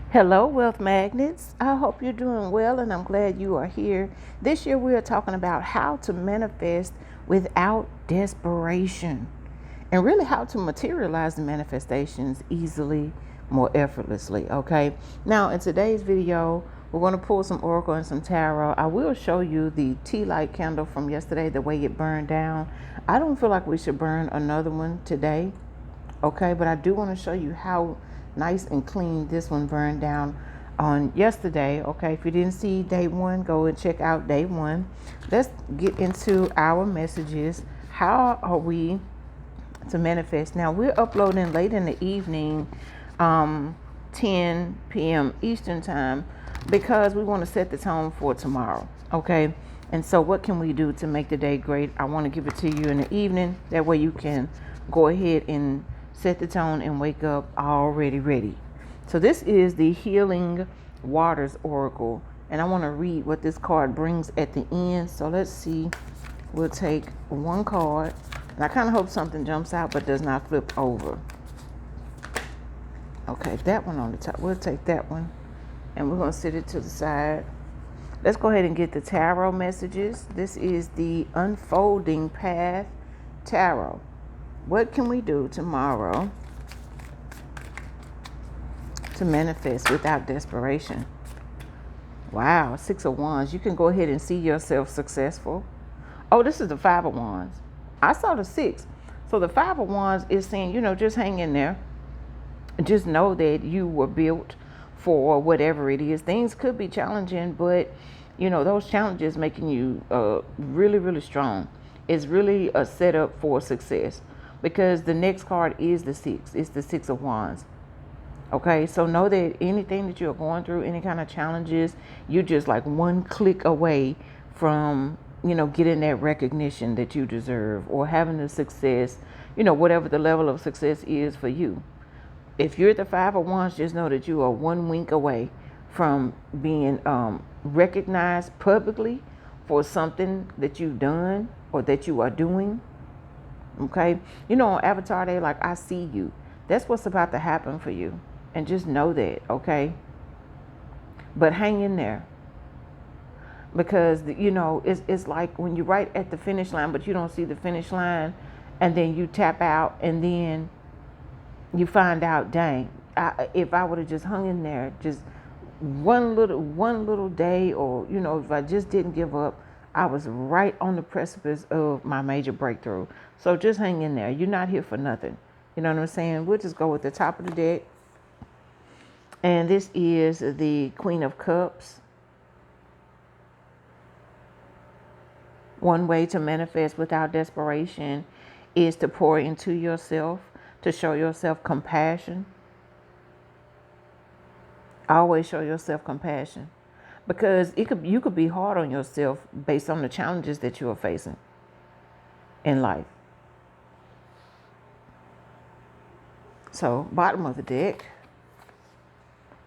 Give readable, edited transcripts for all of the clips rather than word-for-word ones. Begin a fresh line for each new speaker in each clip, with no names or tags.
Hello, Wealth Magnets. I hope you're doing well and I'm glad you are here. This year we are talking about how to manifest without desperation and really how to materialize the manifestations easily, more effortlessly. Okay. Now, in today's video, we're going to pull some oracle and some tarot. I will show you the tea light candle from yesterday, the way it burned down. I don't feel like we should burn another one today. Okay, but I do want to show you how nice and clean this one burned down on yesterday. Okay, if you didn't see day one, go and check out day one. Let's get into our messages. How are we to manifest? Now, we're uploading late in the evening, 10 p.m. Eastern time, because we want to set the tone for tomorrow. Okay, and so what can we do to make the day great? I want to give it to you in the evening. That way you can go ahead and set the tone and wake up already ready. So this is the Healing Waters Oracle, and I want to read what this card brings at the end. So let's see. We'll take one card, and I kind of hope something jumps out but does not flip over. Okay, that one on the top. We'll take that one, and we're going to sit it to the side. Let's go ahead and get the tarot messages. This is the Unfolding Path Tarot. What can we do tomorrow to manifest without desperation? Wow, Six of Wands. You can go ahead and see yourself successful. Oh, this is the Five of Wands. I saw the Six. So the Five of Wands is saying, just hang in there. Just know that you were built for whatever it is. Things could be challenging, but, those challenges making you really, really strong. It's really a setup for success. Because the next card is the Six. It's the Six of Wands. Okay, so know that anything that you're going through, any kind of challenges, you're just like one click away from, getting that recognition that you deserve or having the success, whatever the level of success is for you. If you're the Five of Wands, just know that you are one wink away from being recognized publicly for something that you've done or that you are doing. Okay, on Avatar, they like, I see you. That's what's about to happen for you. And just know that, okay? But hang in there. Because, it's like when you're right at the finish line, but you don't see the finish line, and then you tap out, and then you find out, dang, if I would have just hung in there, just one little day, or, if I just didn't give up, I was right on the precipice of my major breakthrough. So just hang in there. You're not here for nothing. You know what I'm saying? We'll just go with the top of the deck. And this is the Queen of Cups. One way to manifest without desperation is to pour into yourself, to show yourself compassion. Always show yourself compassion. Because you could be hard on yourself based on the challenges that you are facing in life. So, bottom of the deck,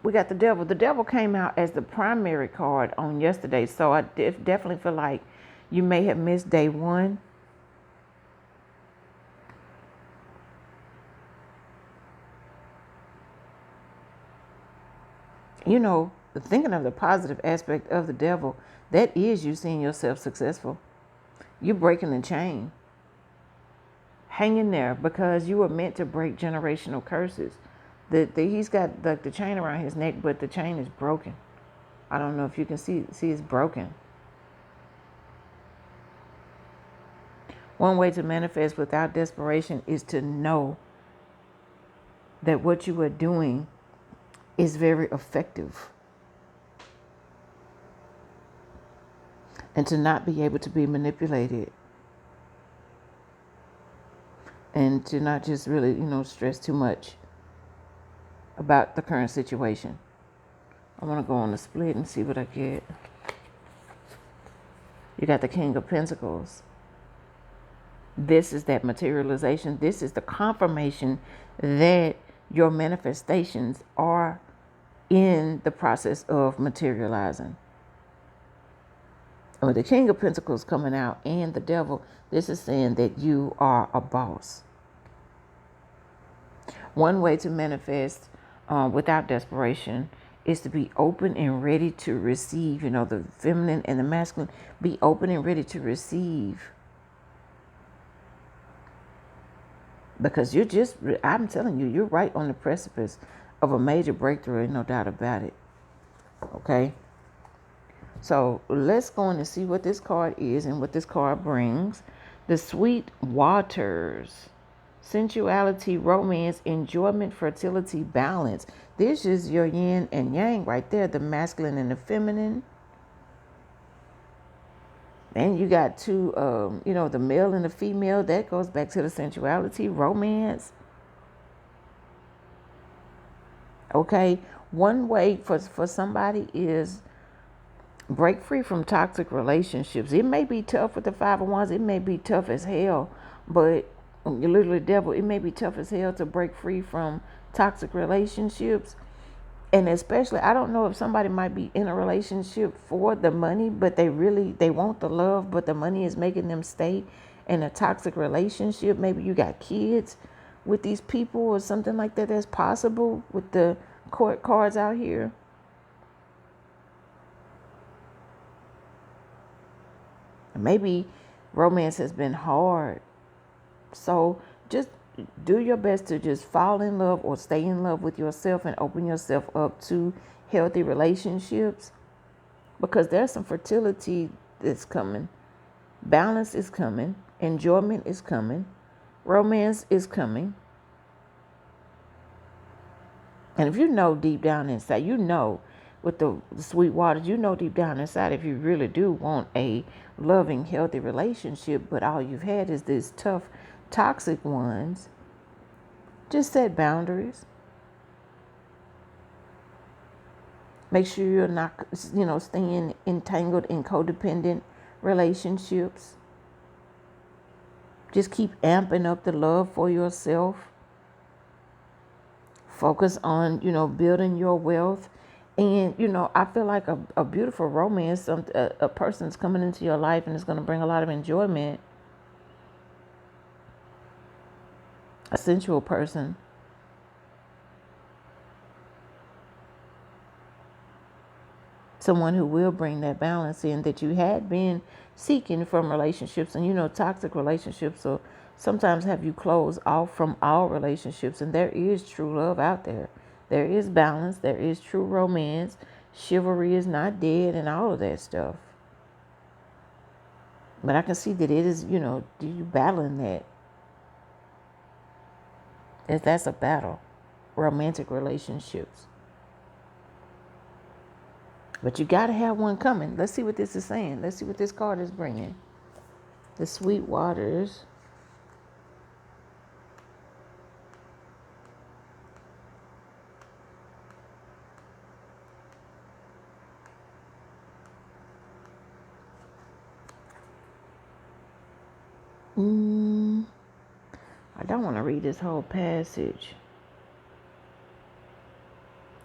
we got the Devil. The Devil came out as the primary card on yesterday. So I definitely feel like you may have missed day one. Thinking of the positive aspect of the Devil, that is you seeing yourself successful. You're breaking the chain. Hang in there, because you were meant to break generational curses. He's got the chain around his neck, but the chain is broken. I don't know if you can see it's broken. One way to manifest without desperation is to know that what you are doing is very effective. And to not be able to be manipulated. And to not just really, stress too much about the current situation. I want to go on the split and see what I get. You got the King of Pentacles. This is that materialization. This is the confirmation that your manifestations are in the process of materializing. With the King of Pentacles coming out and the Devil, this is saying that you are a boss. One way to manifest without desperation is to be open and ready to receive. You know, the feminine and the masculine, be open and ready to receive. Because I'm telling you, you're right on the precipice of a major breakthrough. Ain't no doubt about it. Okay. So let's go in and see what this card is and what this card brings. The Sweet Waters. Sensuality, romance, enjoyment, fertility, balance. This is your yin and yang right there. The masculine and the feminine. And you got two, the male and the female. That goes back to the sensuality, romance. Okay. One way for somebody is break free from toxic relationships. It may be tough with the 5 of Wands. It may be tough as hell, but you're literally devil. It may be tough as hell to break free from toxic relationships. And especially, I don't know if somebody might be in a relationship for the money, but they want the love, but the money is making them stay in a toxic relationship. Maybe you got kids with these people or something like that. That's possible with the court cards out here. Maybe romance has been hard. So just do your best to just fall in love or stay in love with yourself and open yourself up to healthy relationships, because there's some fertility that's coming. Balance is coming. Enjoyment is coming. Romance is coming. And if you know deep down inside, with the Sweet Waters, deep down inside, if you really do want a loving, healthy relationship, but all you've had is these tough, toxic ones, just set boundaries. Make sure you're not, staying entangled in codependent relationships. Just keep amping up the love for yourself. Focus on, building your wealth. And, I feel like a beautiful romance, a person's coming into your life and it's going to bring a lot of enjoyment. A sensual person. Someone who will bring that balance in that you had been seeking from relationships. And, toxic relationships will sometimes have you close off from all relationships. And there is true love out there. There is balance. There is true romance. Chivalry is not dead and all of that stuff. But I can see that it is, you battling that. If that's a battle. Romantic relationships. But you got to have one coming. Let's see what this is saying. Let's see what this card is bringing. The Sweet Waters. I don't want to read this whole passage.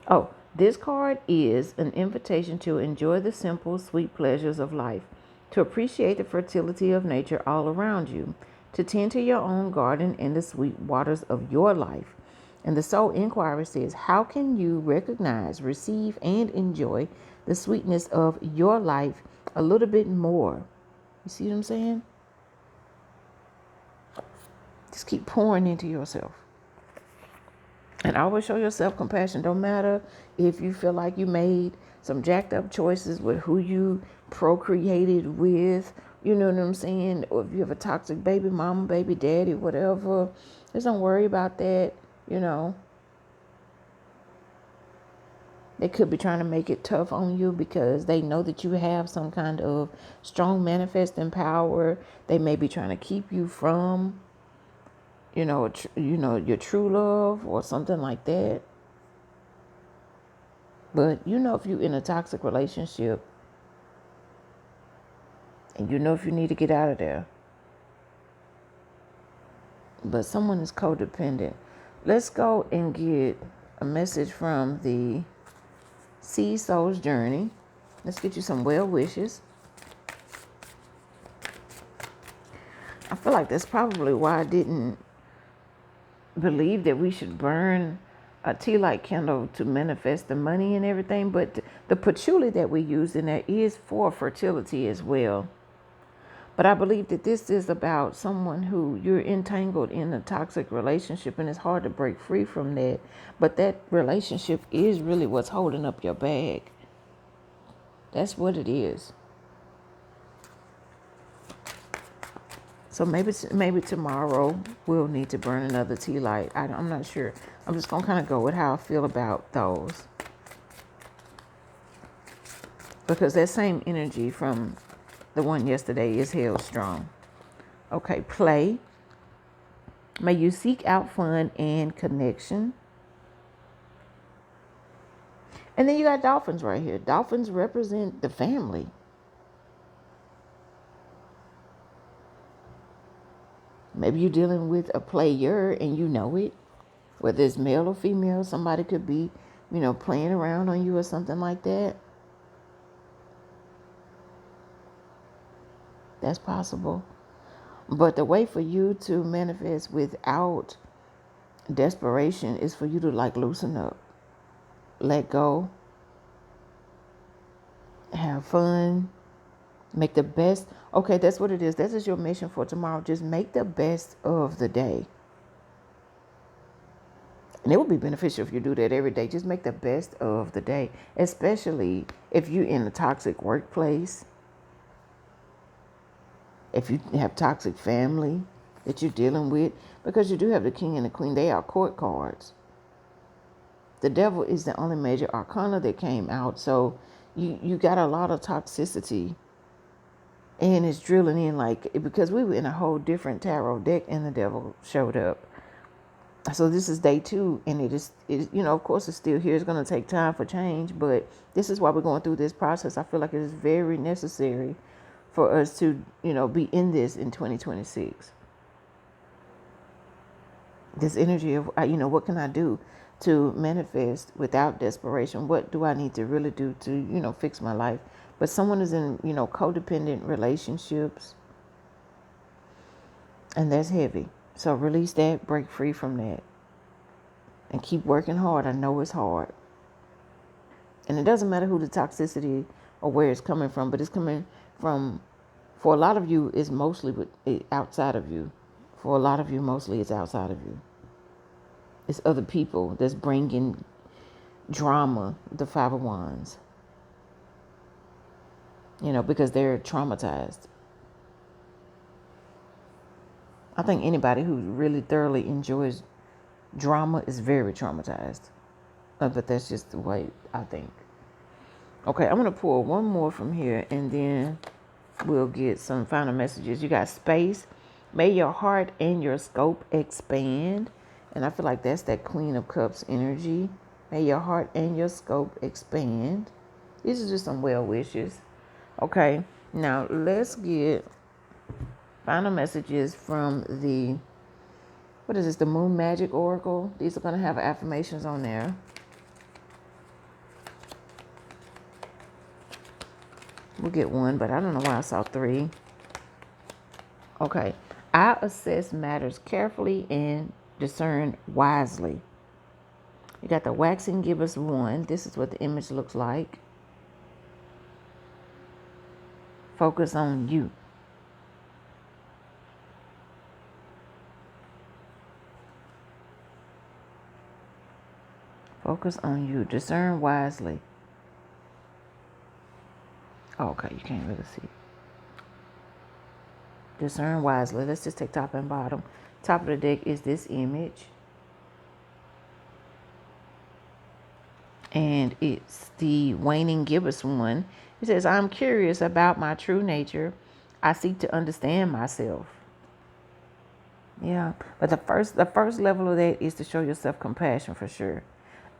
Oh, this card is an invitation to enjoy the simple, sweet pleasures of life, to appreciate the fertility of nature all around you, to tend to your own garden and the sweet waters of your life. And the soul inquiry says, how can you recognize, receive, and enjoy the sweetness of your life a little bit more? You see what I'm saying? Just keep pouring into yourself. And always show yourself compassion. Don't matter if you feel like you made some jacked up choices with who you procreated with. You know what I'm saying? Or if you have a toxic baby mama, baby daddy, whatever. Just don't worry about that. They could be trying to make it tough on you because they know that you have some kind of strong manifesting power. They may be trying to keep you from your true love or something like that. But if you're in a toxic relationship and if you need to get out of there, but someone is codependent. Let's go and get a message from the Sea Soul's Journey. Let's get you some well wishes. I feel like that's probably why I didn't believe that we should burn a tea light candle to manifest the money and everything, but the patchouli that we use in there is for fertility as well. But I believe that this is about someone who you're entangled in a toxic relationship, and it's hard to break free from that. But that relationship is really what's holding up your bag. That's what it is. So maybe tomorrow we'll need to burn another tea light. I'm not sure. I'm just going to kind of go with how I feel about those. Because that same energy from the one yesterday is held strong. Okay, play. May you seek out fun and connection. And then you got dolphins right here. Dolphins represent the family. Maybe you're dealing with a player and you know it. Whether it's male or female, somebody could be, playing around on you or something like that. That's possible. But the way for you to manifest without desperation is for you to loosen up, let go, have fun, make the best. Okay, that's what it is. That is your mission for tomorrow. Just make the best of the day. And it will be beneficial if you do that every day. Just make the best of the day, especially if you're in a toxic workplace, if you have toxic family that you're dealing with, because you do have the king and the queen. They are court cards. The devil is the only major arcana that came out. So you got a lot of toxicity, and it's drilling in because we were in a whole different tarot deck and the devil showed up. So this is day 2, and it is, of course it's still here. It's going to take time for change, but this is why we're going through this process. I feel like it is very necessary for us to, be in this in 2026. This energy of, what can I do to manifest without desperation? What do I need to really do to, fix my life? But someone is in, codependent relationships, and that's heavy. So release that, break free from that, and keep working hard. I know it's hard. And it doesn't matter who the toxicity or where it's coming from, but it's coming from, for a lot of you, it's mostly outside of you. For a lot of you, mostly it's outside of you. It's other people that's bringing drama, the 5 of Wands. Because they're traumatized. I think anybody who really thoroughly enjoys drama is very traumatized. But that's just the way I think. Okay, I'm going to pull one more from here, and then we'll get some final messages. You got space. May your heart and your scope expand. And I feel like that's that Queen of Cups energy. May your heart and your scope expand. These are just some well wishes. Okay, now let's get final messages from the, what is this, the Moon Magic Oracle. These are going to have affirmations on there. We'll get one, but I don't know why I saw 3. Okay, I assess matters carefully and discern wisely. You got the waxing gibbous 1. This is what the image looks like. Focus on you. Focus on you. Discern wisely. Oh, okay, you can't really see. Discern wisely. Let's just take top and bottom. Top of the deck is this image. And it's the waning gibbous 1. It says, I'm curious about my true nature. I seek to understand myself. Yeah, but the first level of that is to show yourself compassion for sure.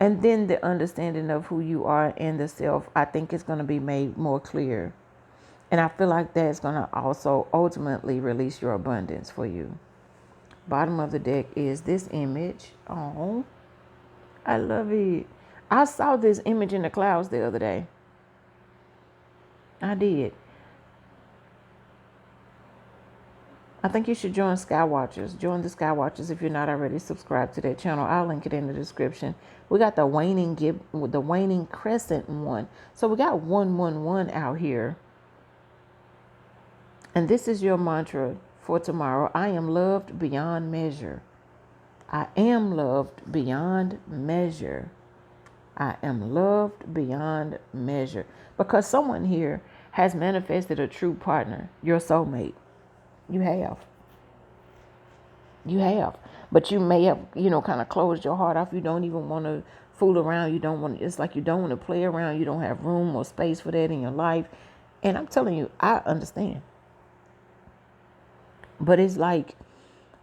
And then the understanding of who you are and the self, I think, is going to be made more clear. And I feel like that's going to also ultimately release your abundance for you. Bottom of the deck is this image. Oh, I love it. I saw this image in the clouds the other day. I did. I think you should join Skye Watchers. Join the Skye Watchers if you're not already subscribed to that channel. I'll link it in the description. We got the waning crescent one. So we got 111 out here. And this is your mantra for tomorrow. I am loved beyond measure. I am loved beyond measure. I am loved beyond measure. Because someone here has manifested a true partner, your soulmate. You have. You have. But you may have, kind of closed your heart off. You don't even want to fool around. It's like you don't want to play around. You don't have room or space for that in your life. And I'm telling you, I understand. But it's like,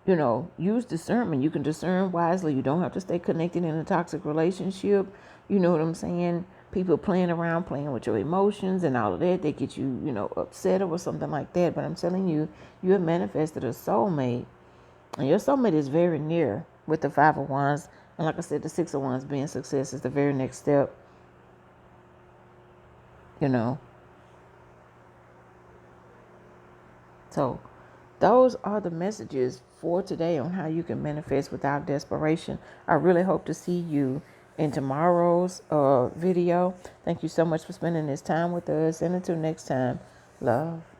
use discernment. You can discern wisely. You don't have to stay connected in a toxic relationship. You know what I'm saying? People playing around, playing with your emotions and all of that. They get you, upset or something like that. But I'm telling you, you have manifested a soulmate. And your soulmate is very near with the 5 of Wands. And like I said, the 6 of Wands being success is the very next step. So those are the messages for today on how you can manifest without desperation. I really hope to see you in tomorrow's video. Thank you so much for spending this time with us. And until next time, love.